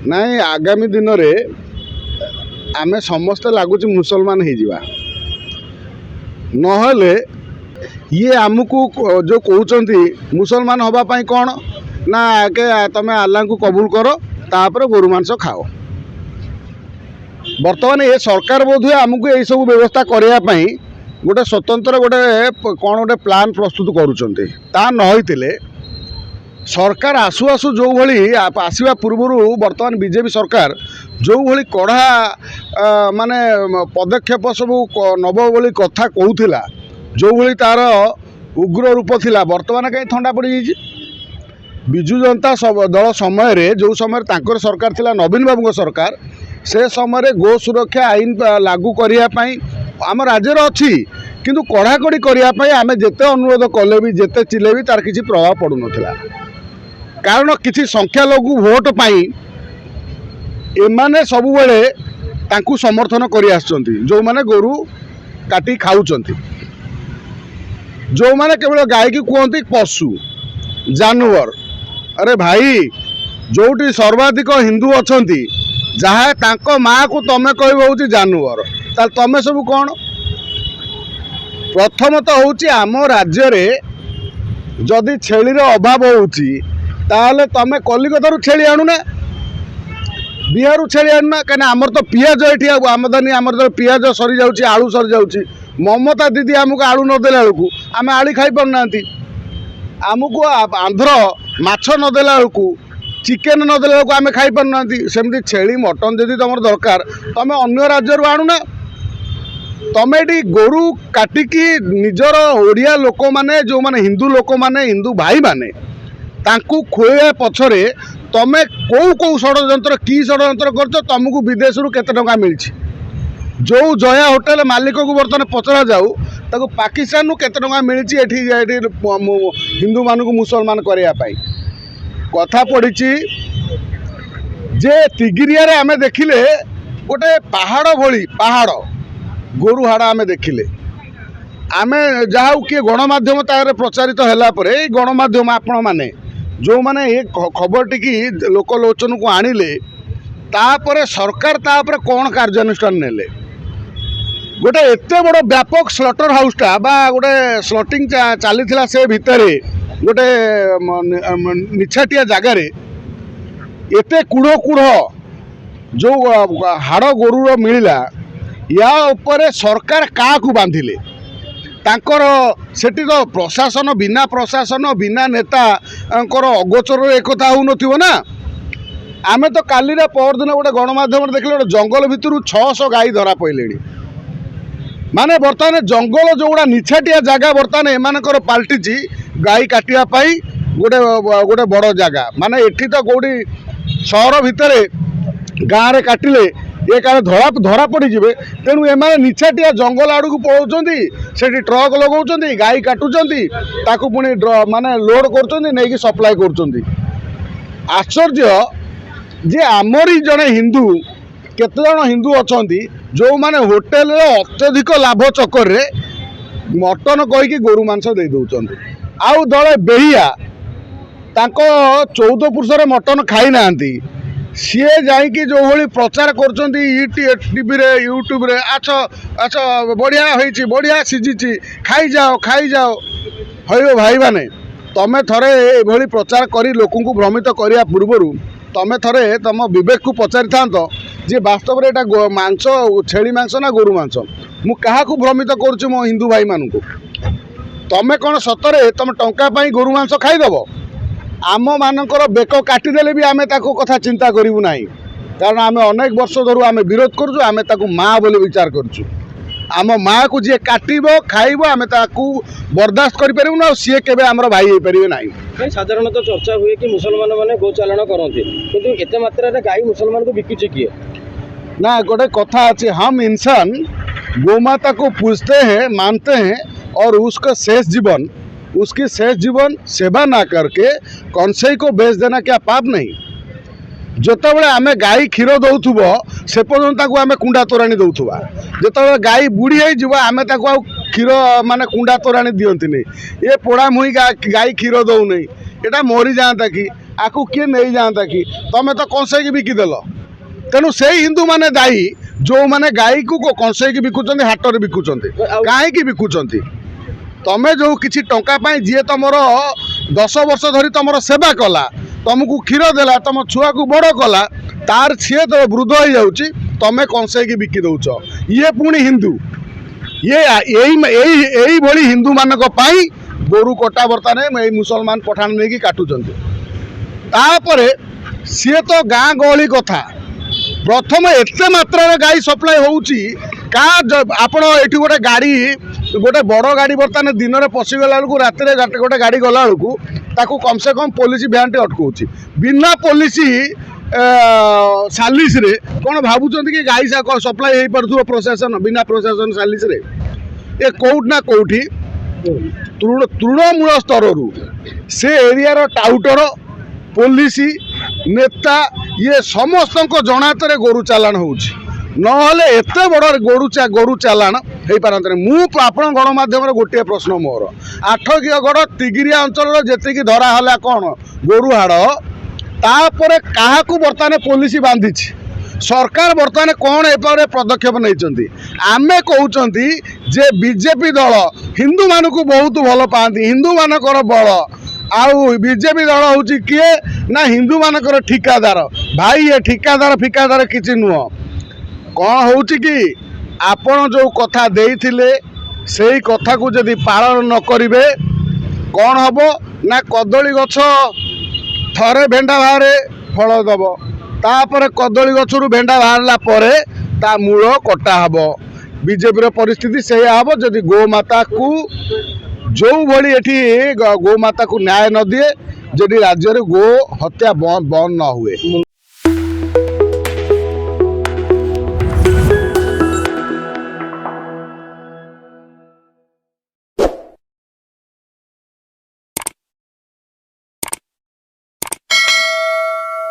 नाई आगामी दिन में आमे समस्ते लगुच मुसलमान हो नहले ये आमको जो कहते मुसलमान होगापाई कौन ना आगे तुम आल्ला को कबूल कर तापर गोरु मांस खाओ। बर्तमान ये सरकार बोध आमको यही सब व्यवस्था करने गोटे स्वतंत्र गोटे कौन गोटे प्लान प्रस्तुत करुँचे ता नई सरकार आसु आसु जो भली आसवा पूर्व बर्तमान बीजेपी सरकार जो भली कड़ा माने पदक्षेप सब नब बोली कथा कहूला जो भली तार उग्र रूप थिला बर्तमान कहीं ठंडा पड़ जाइए। बिजु जनता दल समय जो समय तांकर सरकार थिला नवीन बाबू सरकार से समय गो सुरक्षा आईन लागू करने आम राज्यर अच्छी किंतु कड़ाकड़ी करने आम जिते अनुरोध कले भी जिते चिले भी तार किसी प्रभाव पड़ू नाला कारण किसी संख्यालघु भोट पाई एमाने सब बेले तांकु समर्थन करि आछंती जो माने गोरु काटी खाउचंती जो माने केवल गाय की कहते पशु जानवर। अरे भाई जोटी सर्वाधिक हिंदू अछंती जहाँ तांको माँ को तमें कह जानवर ताल तमें सब कौन प्रथम तो हूँ आम राज्य रे जदि छेलीर अभाव होउची ताहले तमें कलिकतारू छेली आणुना बिहारू छेली आणुना कहीं आमर तो पियाज ये आमदानी आमर तो पियाज सरी जाऊँगी आलू सरी जाऊँगी ममता दीदी आमको आलू नदेला बेलू आम आली खाई पारना आमको आंध्र माछ नदेला बेलू चिकेन नदेला बेलू आम खाई पारना सेमती छेली मटन जदि तुम दरकार तुम अन्य राज्य आणुना तमें ये गोरु काटिकी निजर ओडिया लोक मैंने जो मैंने हिंदू लोक मैंने हिंदू भाई मैंने तांकु खुआ पछरे तमें कौ कौ षड्यंत्र की षड्यंत्र कर तुमको विदेश रू केते टंका मिलछि जो जया होटेल मालिक को बर्तमान पचरा जाऊ ताको पाकिस्तान रू केते टंका मिलछि एठी हिंदू मानू मुसलमान करने कथा पड़ी जे तिगिरिया रे आमे देखिले गोटे पहाड़ भली पहाड़ गोरु हाड़ा आमे देखिले आमे जाऊ किए गणमाध्यम तार प्रचारित होला परे गणमाध्यम आपण माने जो माने ये खबर टी लोकलोचन को आनिले तापरे सरकार तापरे कौन कार्यानुष्ठान नेले गोटे एते बड़ व्यापक स्लटर हाउसटा बा गोटे स्लटिंग चली से भितर गोटे निछाटिया जगार एते कूढ़ कूढ़ जो हाड़ गोरुर मिलला या उपरे सरकार क्या बांधिले तांकर सेठी तो प्रशासन बिना नेता अगोचर एक हो ना आमे तो काली परदिन गोटे गणमाध्यम देखले गोटे जंगल भितर 600 गाई धरा पड़े माने बर्तमान जंगल जो गुड़ा निछाटिया जगह बर्तमान एमानकर पाल्टी गाई काटापी गोटे गोटे बड़ जगह माने एठी तो कौटी सहर भितर गाँव में काटिले ये क्या धरा पड़ जाए तेणु एम निछाटिया जंगल आड़ को पलाउंट से ट्रक लगाउं गाई काटुंट पुणी माने लोड कर सप्लाय कर आश्चर्य जे आमरी जड़े हिंदू केते जन हिंदू अच्छा जो माने होटेल अत्यधिक लाभ चक्कर रे मटन कहीकि गोरु मांस दे दौरान आउ दले बेहिया 14 पुरुषर मटन खाई ना सी जाकि जो भली प्रचार करटीवी रे यूट्यूब रे अच्छा अच्छा बढ़िया होइछि बढ़िया सीझी खाई जाओ हयो भाई माने तमें थरे एभली प्रचार करी लोक भ्रमित करने पूर्व तमें थरे तुम विवेक को पचारि था जे वास्तव में यहाँ मांस छेली मांस ना गोरु मांस मु क्या भ्रमित करुँ मो हिंदू भाई मानू तमें कौन सतरे तुम टंका पाई गोरु मांस खाईदेव आम मानकर बेक काटिदेले भी आमे ताको कथा चिंता करूँ ना कारण आम अनेक वर्ष धरू आम विरोध करुँ आम माँ बोली विचार करुँ आम माँ को जी काटब खाइब आम बर्दाश्त करूँ ना सी के आमर भाई हो पारे ना साधारणतः चर्चा हुए कि मुसलमान मैंने गोचालन करते किंतु एते मात्रा गाई मुसलमान को बिकुचे किए ना गोटे कथा अच्छे हम इंसान गोमाता को पूजते हैं मानते हैं और उसका शेष जीवन उसकी शेष जीवन सेवा ना करके कौनसे को बेच देना क्या पाप नहीं ଯେତେବେଳେ ଆମେ ଗାଈ କ୍ଷୀର ଦେଉଥିବ ସେ ପର୍ଯ୍ୟନ୍ତ ତାକୁ ଆମେ କୁଣ୍ଡା ତୋରାଣି ଦେଉଥିବା, ଯେତେବେଳେ ଗାଈ ବୁଢ଼ୀ ହେଇଯିବ ଆମେ ତାକୁ ଆଉ କ୍ଷୀର ମାନେ କୁଣ୍ଡା ତୋରାଣି ଦିଅନ୍ତିନି। ଏ ପୋଡ଼ା ମୁହିଁ ଗାଈ କ୍ଷୀର ଦେଉନି, ଏଇଟା ମରିଯାଆନ୍ତା କି, ଆକୁ କିଏ ନେଇଯାଆନ୍ତା କି, ତମେ ତ କଂସେଇକି ବିକିଦେଲ। ତେଣୁ ସେଇ ହିନ୍ଦୁମାନେ ଦାୟୀ ଯେଉଁମାନେ ଗାଈକୁ କଂସେଇକି ବିକୁଛନ୍ତି, ହାଟରେ ବିକୁଛନ୍ତି। କାହିଁକି ବିକୁଛନ୍ତି? ତମେ ଯେଉଁ କିଛି ଟଙ୍କା ପାଇଁ ଯିଏ ତମର 10 ବର୍ଷ ଧରି ତମର ସେବା କଲା, ତମକୁ କ୍ଷୀର ଦେଲା, ତମ ଛୁଆକୁ ବଡ଼ କଲା, ତାର ସିଏ ତ ବୃଦ୍ଧ ହେଇଯାଉଛି, ତମେ କଂସେଇକି ବିକି ଦେଉଛ। ଇଏ ପୁଣି ହିନ୍ଦୁ, ଇଏ ଏଇଭଳି ହିନ୍ଦୁମାନଙ୍କ ପାଇଁ ଗୋରୁ କଟା ବର୍ତ୍ତାରେ ଏଇ ମୁସଲମାନ ପଠାଣ ନେଇକି କାଟୁଛନ୍ତି। ତାପରେ ସିଏ ତ ଗାଁ ଗହଳି କଥା, ପ୍ରଥମେ ଏତେ ମାତ୍ରାରେ ଗାଈ ସପ୍ଲାଏ ହେଉଛି ଆପଣ ଏଠି ଗୋଟେ ଗାଡ଼ି, ଗୋଟେ ବଡ଼ ଗାଡ଼ି ବର୍ତ୍ତମାନ ଦିନରେ ପଶିଗଲା ବେଳକୁ ରାତିରେ ଗୋଟେ ଗାଡ଼ି ଗଲା ବେଳକୁ ତାକୁ କମ୍ ସେ କମ୍ ପୋଲିସ ଭ୍ୟାନ୍ଟି ଅଟକାଉଛି। ବିନା ପୋଲିସ ସାଲିସରେ କ'ଣ ଭାବୁଛନ୍ତି କି ଗାଈ ସପ୍ଲାଏ ହେଇପାରୁଥିବ ପ୍ରଶାସନ? ବିନା ପ୍ରଶାସନ ସାଲିସରେ ଏ କେଉଁଠି ନା କେଉଁଠି ତୃଣମୂଳ ସ୍ତରରୁ ସେ ଏରିଆର ଟାଉଟର, ପୋଲିସ, ନେତା, ଇଏ ସମସ୍ତଙ୍କ ଜଣାତରେ ଗୋରୁ ଚାଲାଣ ହେଉଛି। ନହେଲେ ଏତେ ବଡ଼ ଗୋରୁ ଚାଲାଣ ହେଇପାରନ୍ତାନି। ମୁଁ ଆପଣ ଗଣମାଧ୍ୟମରେ ଗୋଟିଏ ପ୍ରଶ୍ନ ମୋର, 8କିଓଗଡ଼ ତିଗିରିଆ ଅଞ୍ଚଳର ଯେତିକି ଧରା ହେଲା କ'ଣ ଗୋରୁ ହାଡ଼, ତାପରେ କାହାକୁ ବର୍ତ୍ତମାନ ପୋଲିସ ବାନ୍ଧିଛି? ସରକାର ବର୍ତ୍ତମାନ କ'ଣ ଏପରେ ପଦକ୍ଷେପ ନେଇଛନ୍ତି? ଆମେ କହୁଛନ୍ତି ଯେ ବିଜେପି ଦଳ ହିନ୍ଦୁମାନଙ୍କୁ ବହୁତ ଭଲ ପାଆନ୍ତି, ହିନ୍ଦୁମାନଙ୍କର ବଳ, ଆଉ ବିଜେପି ଦଳ ହେଉଛି କିଏ ନା ହିନ୍ଦୁମାନଙ୍କର ଠିକାଦାର। ଭାଇ ଏ ଠିକାଦାର କିଛି ନୁହଁ। କ'ଣ ହେଉଛି କି ଆପଣ ଯେଉଁ କଥା ଦେଇଥିଲେ ସେଇ କଥାକୁ ଯଦି ପାଳନ ନ କରିବେ କ'ଣ ହେବ ନା କଦଳୀ ଗଛ ଥରେ ଭେଣ୍ଡା ବାହାରେ ଫଳ ଦେବ, ତାପରେ କଦଳୀ ଗଛରୁ ଭେଣ୍ଡା ବାହାରିଲା ପରେ ତା ମୂଳ କଟା ହେବ। ବିଜେପିର ପରିସ୍ଥିତି ସେଇଆ ହେବ ଯଦି ଗୋମାତାକୁ ଯେଉଁଭଳି ଏଠି ଗୋମାତାକୁ ନ୍ୟାୟ ନ ଦିଏ, ଯଦି ରାଜ୍ୟରେ ଗୋ ହତ୍ୟା ବନ୍ଦ ନ ହୁଏ।